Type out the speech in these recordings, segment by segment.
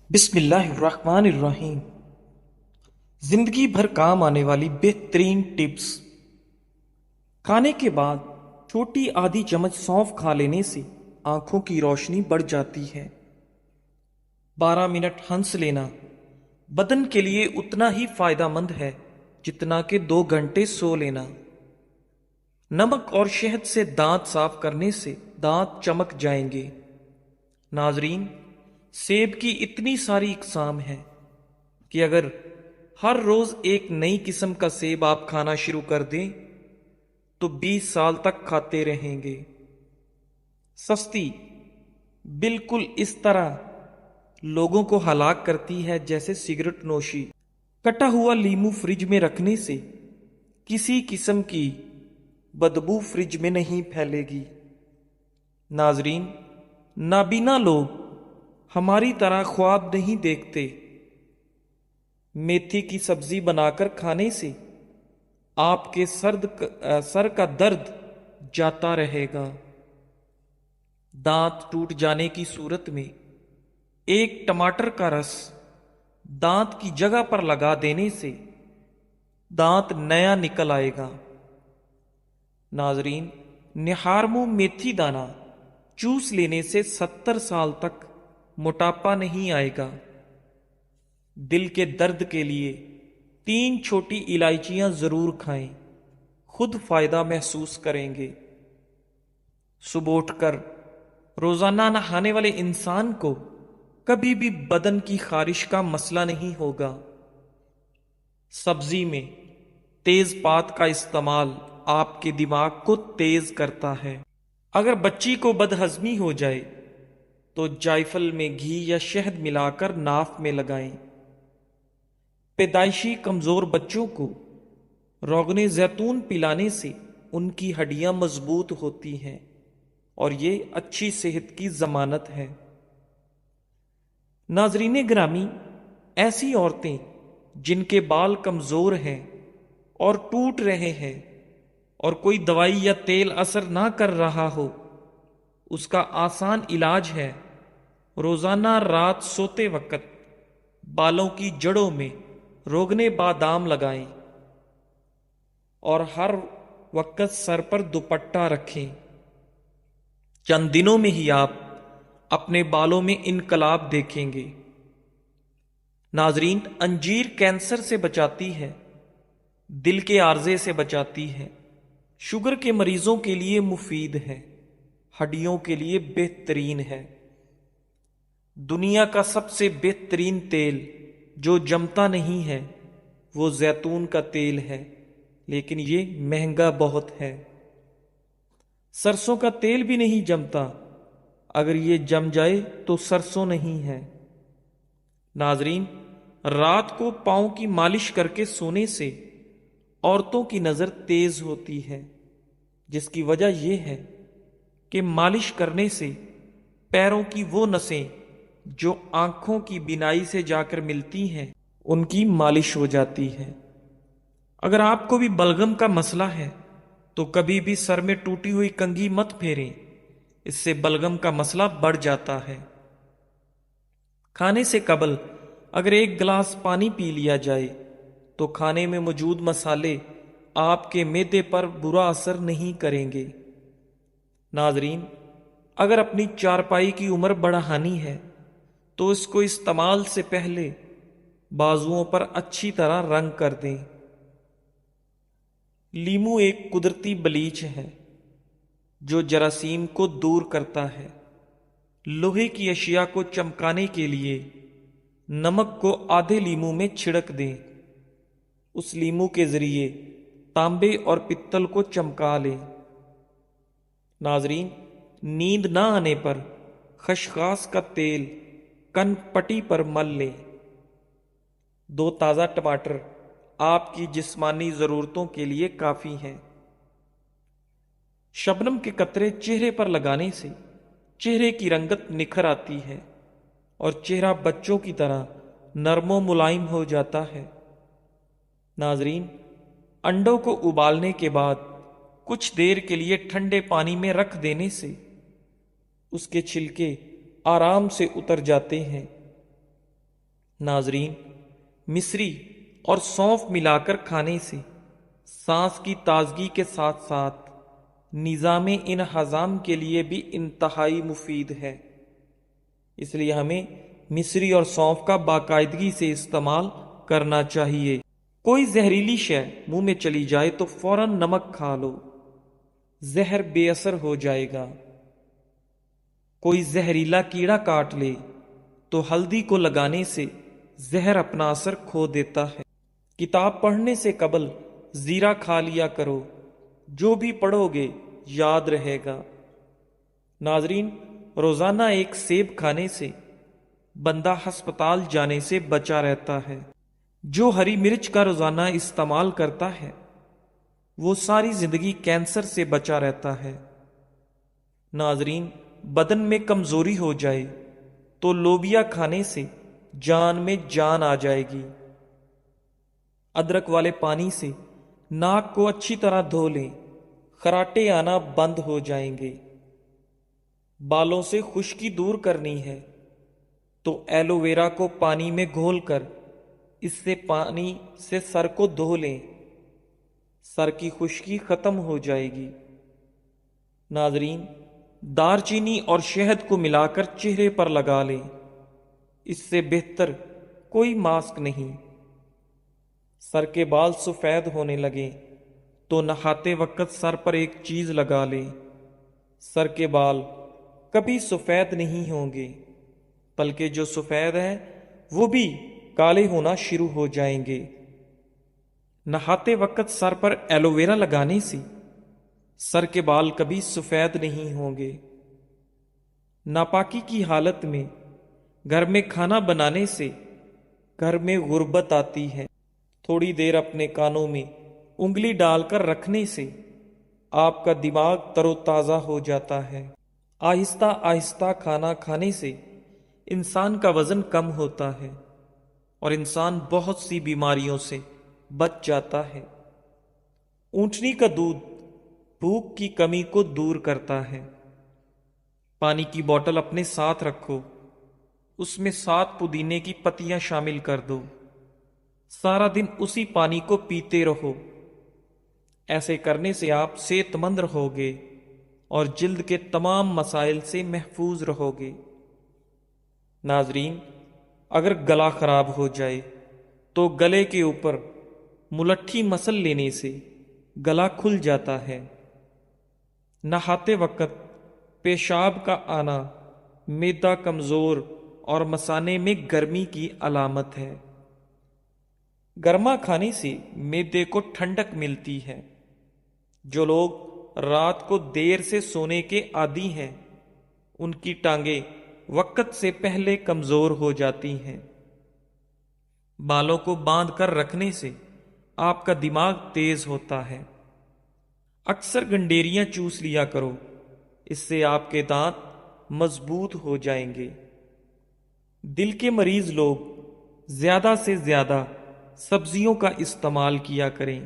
بسم اللہ الرحمن الرحیم۔ زندگی بھر کام آنے والی بہترین ٹپس۔ کھانے کے بعد چھوٹی آدھی چمچ سونف کھا لینے سے آنکھوں کی روشنی بڑھ جاتی ہے۔ 12 منٹ ہنس لینا بدن کے لیے اتنا ہی فائدہ مند ہے جتنا کہ 2 گھنٹے سو لینا۔ نمک اور شہد سے دانت صاف کرنے سے دانت چمک جائیں گے۔ ناظرین، سیب کی اتنی ساری اقسام ہیں کہ اگر ہر روز ایک نئی قسم کا سیب آپ کھانا شروع کر دیں تو 20 سال تک کھاتے رہیں گے۔ سستی بالکل اس طرح لوگوں کو ہلاک کرتی ہے جیسے سگریٹ نوشی۔ کٹا ہوا لیمو فریج میں رکھنے سے کسی قسم کی بدبو فریج میں نہیں پھیلے گی۔ ناظرین، نابینا لوگ ہماری طرح خواب نہیں دیکھتے۔ میتھی کی سبزی بنا کر کھانے سے آپ کے سر کا درد جاتا رہے گا۔ دانت ٹوٹ جانے کی صورت میں ایک ٹماٹر کا رس دانت کی جگہ پر لگا دینے سے دانت نیا نکل آئے گا۔ ناظرین، نہارمو میتھی دانہ چوس لینے سے 70 سال تک موٹاپا نہیں آئے گا۔ دل کے درد کے لیے 3 چھوٹی الائچیاں ضرور کھائیں، خود فائدہ محسوس کریں گے۔ صبح اٹھ کر روزانہ نہانے والے انسان کو کبھی بھی بدن کی خارش کا مسئلہ نہیں ہوگا۔ سبزی میں تیز پات کا استعمال آپ کے دماغ کو تیز کرتا ہے۔ اگر بچی کو بدہضمی ہو جائے تو جائفل میں گھی یا شہد ملا کر ناف میں لگائیں۔ پیدائشی کمزور بچوں کو روغن زیتون پلانے سے ان کی ہڈیاں مضبوط ہوتی ہیں اور یہ اچھی صحت کی ضمانت ہے۔ ناظرین گرامی، ایسی عورتیں جن کے بال کمزور ہیں اور ٹوٹ رہے ہیں اور کوئی دوائی یا تیل اثر نہ کر رہا ہو، اس کا آسان علاج ہے روزانہ رات سوتے وقت بالوں کی جڑوں میں روغن بادام لگائیں اور ہر وقت سر پر دوپٹہ رکھیں۔ چند دنوں میں ہی آپ اپنے بالوں میں انقلاب دیکھیں گے۔ ناظرین، انجیر کینسر سے بچاتی ہے، دل کے عارضے سے بچاتی ہے، شوگر کے مریضوں کے لیے مفید ہے، ہڈیوں کے لیے بہترین ہے۔ دنیا کا سب سے بہترین تیل جو جمتا نہیں ہے وہ زیتون کا تیل ہے، لیکن یہ مہنگا بہت ہے۔ سرسوں کا تیل بھی نہیں جمتا، اگر یہ جم جائے تو سرسوں نہیں ہے۔ ناظرین، رات کو پاؤں کی مالش کر کے سونے سے عورتوں کی نظر تیز ہوتی ہے، جس کی وجہ یہ ہے کہ مالش کرنے سے پیروں کی وہ نسیں جو آنکھوں کی بینائی سے جا کر ملتی ہیں ان کی مالش ہو جاتی ہے۔ اگر آپ کو بھی بلغم کا مسئلہ ہے تو کبھی بھی سر میں ٹوٹی ہوئی کنگھی مت پھیریں، اس سے بلغم کا مسئلہ بڑھ جاتا ہے۔ کھانے سے قبل اگر 1 گلاس پانی پی لیا جائے تو کھانے میں موجود مسالے آپ کے معدے پر برا اثر نہیں کریں گے۔ ناظرین، اگر اپنی چارپائی کی عمر بڑھانی ہے تو اس کو استعمال سے پہلے بازوؤں پر اچھی طرح رنگ کر دیں۔ لیمو ایک قدرتی بلیچ ہے جو جراثیم کو دور کرتا ہے۔ لوہے کی اشیاء کو چمکانے کے لیے نمک کو آدھے لیمو میں چھڑک دیں، اس لیمو کے ذریعے تانبے اور پتل کو چمکا لیں۔ ناظرین، نیند نہ آنے پر خسخاس کا تیل کن پٹی پر مل لیں۔ 2 تازہ ٹماٹر آپ کی جسمانی ضرورتوں کے لیے کافی ہیں۔ شبنم کے قطرے چہرے پر لگانے سے چہرے کی رنگت نکھر آتی ہے اور چہرہ بچوں کی طرح نرم و ملائم ہو جاتا ہے۔ ناظرین، انڈوں کو ابالنے کے بعد کچھ دیر کے لیے ٹھنڈے پانی میں رکھ دینے سے اس کے چھلکے آرام سے اتر جاتے ہیں۔ ناظرین، مصری اور سونف ملا کر کھانے سے سانس کی تازگی کے ساتھ ساتھ نظام انہضام کے لیے بھی انتہائی مفید ہے۔ اس لیے ہمیں مصری اور سونف کا باقاعدگی سے استعمال کرنا چاہیے۔ کوئی زہریلی شے منہ میں چلی جائے تو فوراً نمک کھا لو، زہر بے اثر ہو جائے گا۔ کوئی زہریلا کیڑا کاٹ لے تو ہلدی کو لگانے سے زہر اپنا اثر کھو دیتا ہے۔ کتاب پڑھنے سے قبل زیرہ کھا لیا کرو، جو بھی پڑھو گے یاد رہے گا۔ ناظرین، روزانہ ایک سیب کھانے سے بندہ ہسپتال جانے سے بچا رہتا ہے۔ جو ہری مرچ کا روزانہ استعمال کرتا ہے وہ ساری زندگی کینسر سے بچا رہتا ہے۔ ناظرین، بدن میں کمزوری ہو جائے تو لوبیا کھانے سے جان میں جان آ جائے گی۔ ادرک والے پانی سے ناک کو اچھی طرح دھو لیں، خراٹے آنا بند ہو جائیں گے۔ بالوں سے خشکی دور کرنی ہے تو ایلو ویرا کو پانی میں گھول کر اس سے پانی سے سر کو دھو لیں، سر کی خشکی ختم ہو جائے گی۔ ناظرین، دار چینی اور شہد کو ملا کر چہرے پر لگا لیں، اس سے بہتر کوئی ماسک نہیں۔ سر کے بال سفید ہونے لگیں تو نہاتے وقت سر پر ایک چیز لگا لیں، سر کے بال کبھی سفید نہیں ہوں گے، بلکہ جو سفید ہیں وہ بھی کالے ہونا شروع ہو جائیں گے۔ نہاتے وقت سر پر ایلو ویرا لگانے سے سر کے بال کبھی سفید نہیں ہوں گے۔ ناپاکی کی حالت میں گھر میں کھانا بنانے سے گھر میں غربت آتی ہے۔ تھوڑی دیر اپنے کانوں میں انگلی ڈال کر رکھنے سے آپ کا دماغ تر و تازہ ہو جاتا ہے۔ آہستہ آہستہ کھانا کھانے سے انسان کا وزن کم ہوتا ہے اور انسان بہت سی بیماریوں سے بچ جاتا ہے۔ اونٹنی کا دودھ بھوک کی کمی کو دور کرتا ہے۔ پانی کی بوتل اپنے ساتھ رکھو، اس میں 7 پودینے کی پتیاں شامل کر دو، سارا دن اسی پانی کو پیتے رہو۔ ایسے کرنے سے آپ صحت مند رہو گے اور جلد کے تمام مسائل سے محفوظ رہو گے۔ ناظرین، اگر گلا خراب ہو جائے تو گلے کے اوپر ملٹھی مسل لینے سے گلا کھل جاتا ہے۔ نہاتے وقت پیشاب کا آنا معدہ کمزور اور مثانے میں گرمی کی علامت ہے۔ گرما کھانے سے معدے کو ٹھنڈک ملتی ہے۔ جو لوگ رات کو دیر سے سونے کے عادی ہیں ان کی ٹانگیں وقت سے پہلے کمزور ہو جاتی ہیں۔ بالوں کو باندھ کر رکھنے سے آپ کا دماغ تیز ہوتا ہے۔ اکثر گنڈیریاں چوس لیا کرو، اس سے آپ کے دانت مضبوط ہو جائیں گے۔ دل کے مریض لوگ زیادہ سے زیادہ سبزیوں کا استعمال کیا کریں،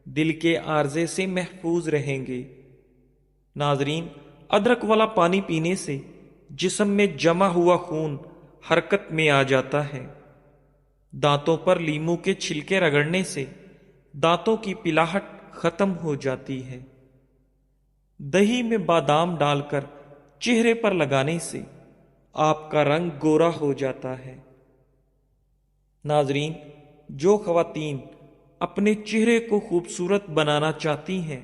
دل کے عارضے سے محفوظ رہیں گے۔ ناظرین، ادرک والا پانی پینے سے جسم میں جمع ہوا خون حرکت میں آ جاتا ہے۔ دانتوں پر لیموں کے چھلکے رگڑنے سے دانتوں کی پلاہٹ ختم ہو جاتی ہے۔ دہی میں بادام ڈال کر چہرے پر لگانے سے آپ کا رنگ گورا ہو جاتا ہے۔ ناظرین، جو خواتین اپنے چہرے کو خوبصورت بنانا چاہتی ہیں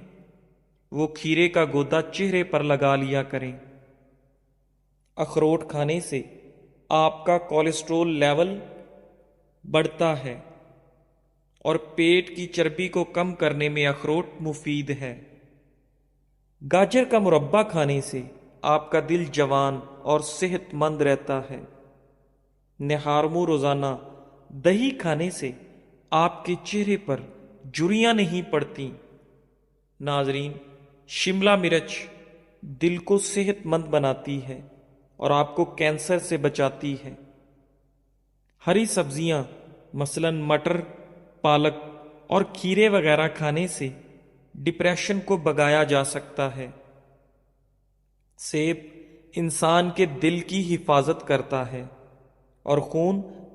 وہ کھیرے کا گودا چہرے پر لگا لیا کریں۔ اخروٹ کھانے سے آپ کا کولیسٹرول لیول بڑھتا ہے اور پیٹ کی چربی کو کم کرنے میں اخروٹ مفید ہے۔ گاجر کا مربع کھانے سے آپ کا دل جوان اور صحت مند رہتا ہے۔ نہارمو روزانہ دہی کھانے سے آپ کے چہرے پر جھریاں نہیں پڑتی۔ ناظرین، شملہ مرچ دل کو صحت مند بناتی ہے اور آپ کو کینسر سے بچاتی ہے۔ ہری سبزیاں مثلاً مٹر، پالک اور کھیرے وغیرہ کھانے سے ڈپریشن کو بھگایا جا سکتا ہے۔ سیب انسان کے دل کی حفاظت کرتا ہے اور خون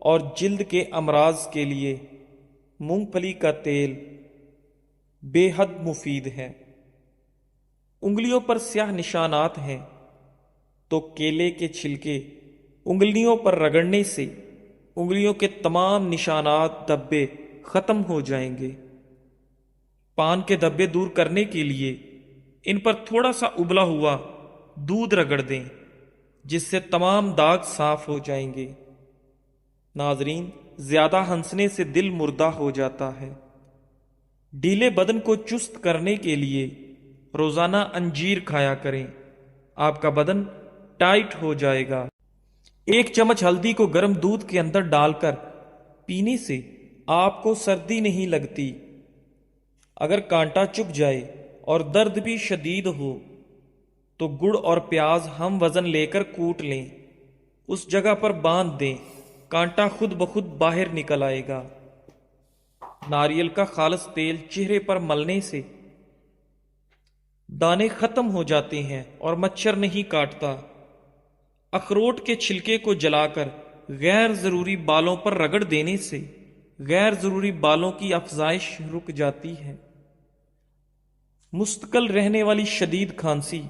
اور جلد کے امراض کے لیے مونگ پھلی کا تیل بے حد مفید ہے۔ انگلیوں پر سیاہ نشانات ہیں تو کیلے کے چھلکے انگلیوں پر رگڑنے سے انگلیوں کے تمام نشانات دھبے ختم ہو جائیں گے۔ پان کے دھبے دور کرنے کے لیے ان پر تھوڑا سا ابلا ہوا دودھ رگڑ دیں، جس سے تمام داغ صاف ہو جائیں گے۔ ناظرین، زیادہ ہنسنے سے دل مردہ ہو جاتا ہے۔ ڈھیلے بدن کو چست کرنے کے لیے روزانہ انجیر کھایا کریں، آپ کا بدن ٹائٹ ہو جائے گا۔ 1 چمچ ہلدی کو گرم دودھ کے اندر ڈال کر پینے سے آپ کو سردی نہیں لگتی۔ اگر کانٹا چبھ جائے اور درد بھی شدید ہو تو گڑ اور پیاز ہم وزن لے کر کوٹ لیں، اس جگہ پر باندھ دیں، کانٹا خود بخود باہر نکل آئے گا۔ ناریل کا خالص تیل چہرے پر ملنے سے دانے ختم ہو جاتے ہیں اور مچھر نہیں کاٹتا۔ اخروٹ کے چھلکے کو جلا کر غیر ضروری بالوں پر رگڑ دینے سے غیر ضروری بالوں کی افزائش رک جاتی ہے۔ مستقل رہنے والی شدید کھانسی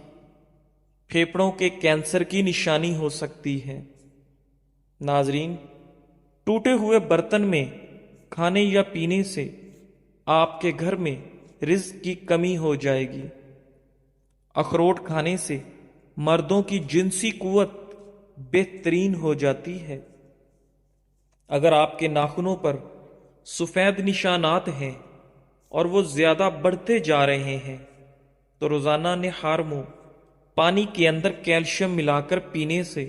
پھیپھڑوں کے کینسر کی نشانی ہو سکتی ہے۔ ناظرین، ٹوٹے ہوئے برتن میں کھانے یا پینے سے آپ کے گھر میں رزق کی کمی ہو جائے گی۔ اخروٹ کھانے سے مردوں کی جنسی قوت بہترین ہو جاتی ہے۔ اگر آپ کے ناخنوں پر سفید نشانات ہیں اور وہ زیادہ بڑھتے جا رہے ہیں تو روزانہ نہار منہ پانی کے اندر کیلشیم ملا کر پینے سے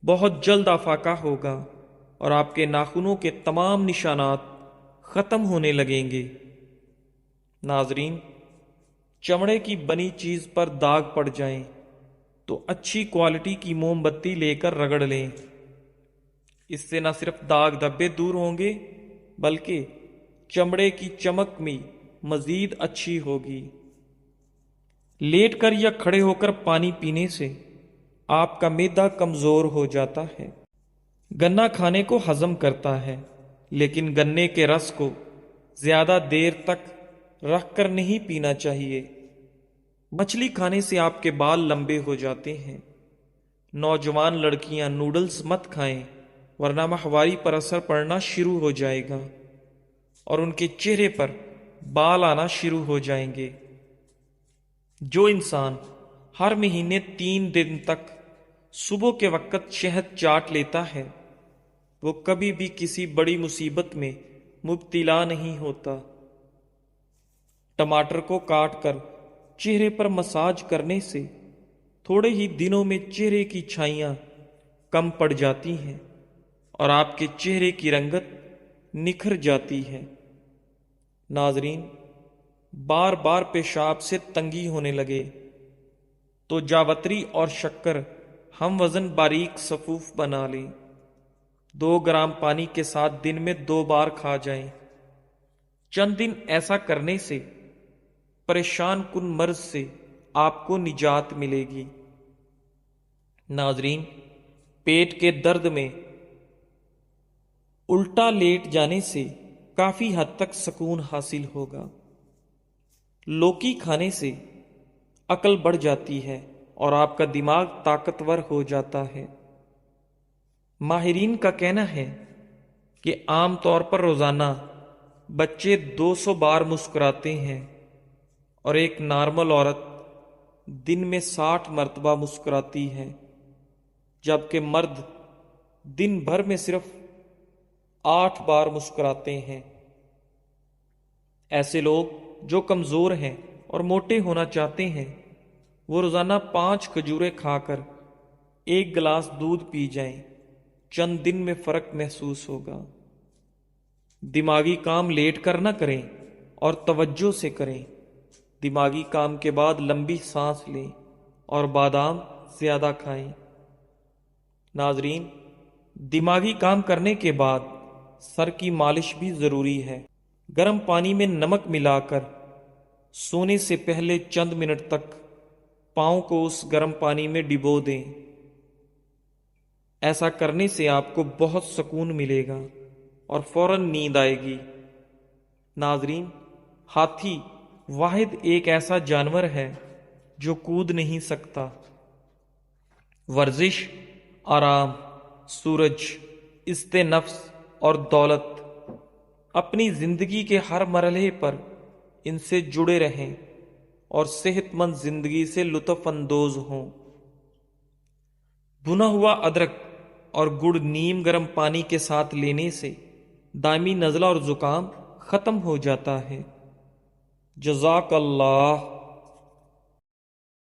بہت جلد افاقہ ہوگا اور آپ کے ناخنوں کے تمام نشانات ختم ہونے لگیں گے۔ ناظرین، چمڑے کی بنی چیز پر داغ پڑ جائیں تو اچھی کوالٹی کی موم بتی لے کر رگڑ لیں، اس سے نہ صرف داغ دھبے دور ہوں گے بلکہ چمڑے کی چمک بھی مزید اچھی ہوگی۔ لیٹ کر یا کھڑے ہو کر پانی پینے سے آپ کا معدہ کمزور ہو جاتا ہے۔ گنا کھانے کو ہضم کرتا ہے، لیکن گنے کے رس کو زیادہ دیر تک رکھ کر نہیں پینا چاہیے۔ مچھلی کھانے سے آپ کے بال لمبے ہو جاتے ہیں۔ نوجوان لڑکیاں نوڈلز مت کھائیں ورنہ ماہواری پر اثر پڑنا شروع ہو جائے گا اور ان کے چہرے پر بال آنا شروع ہو جائیں گے۔ جو انسان ہر مہینے 3 دن تک صبح کے وقت شہد چاٹ لیتا ہے وہ کبھی بھی کسی بڑی مصیبت میں مبتلا نہیں ہوتا۔ ٹماٹر کو کاٹ کر چہرے پر مساج کرنے سے تھوڑے ہی دنوں میں چہرے کی چھائیاں کم پڑ جاتی ہیں اور آپ کے چہرے کی رنگت نکھر جاتی ہے۔ ناظرین، بار بار پیشاب سے تنگی ہونے لگے تو جاوتری اور شکر ہم وزن باریک صفوف بنا لیں، 2 گرام پانی کے ساتھ دن میں 2 بار کھا جائیں۔ چند دن ایسا کرنے سے پریشان کن مرض سے آپ کو نجات ملے گی۔ ناظرین، پیٹ کے درد میں الٹا لیٹ جانے سے کافی حد تک سکون حاصل ہوگا۔ لوکی کھانے سے عقل بڑھ جاتی ہے اور آپ کا دماغ طاقتور ہو جاتا ہے۔ ماہرین کا کہنا ہے کہ عام طور پر روزانہ بچے 200 بار مسکراتے ہیں اور ایک نارمل عورت دن میں 60 مرتبہ مسکراتی ہے، جبکہ مرد دن بھر میں صرف 8 بار مسکراتے ہیں۔ ایسے لوگ جو کمزور ہیں اور موٹے ہونا چاہتے ہیں وہ روزانہ 5 کھجوریں کھا کر 1 گلاس دودھ پی جائیں، چند دن میں فرق محسوس ہوگا۔ دماغی کام لیٹ کر نہ کریں اور توجہ سے کریں۔ دماغی کام کے بعد لمبی سانس لیں اور بادام زیادہ کھائیں۔ ناظرین، دماغی کام کرنے کے بعد سر کی مالش بھی ضروری ہے۔ گرم پانی میں نمک ملا کر سونے سے پہلے چند منٹ تک پاؤں کو اس گرم پانی میں ڈبو دیں۔ ایسا کرنے سے آپ کو بہت سکون ملے گا اور فوراً نیند آئے گی۔ ناظرین، ہاتھی واحد ایک ایسا جانور ہے جو کود نہیں سکتا۔ ورزش، آرام، سورج، عزت نفس اور دولت، اپنی زندگی کے ہر مرحلے پر ان سے جڑے رہیں اور صحت مند زندگی سے لطف اندوز ہوں۔ بھنا ہوا ادرک اور گڑ نیم گرم پانی کے ساتھ لینے سے دائمی نزلہ اور زکام ختم ہو جاتا ہے۔ جزاک اللہ۔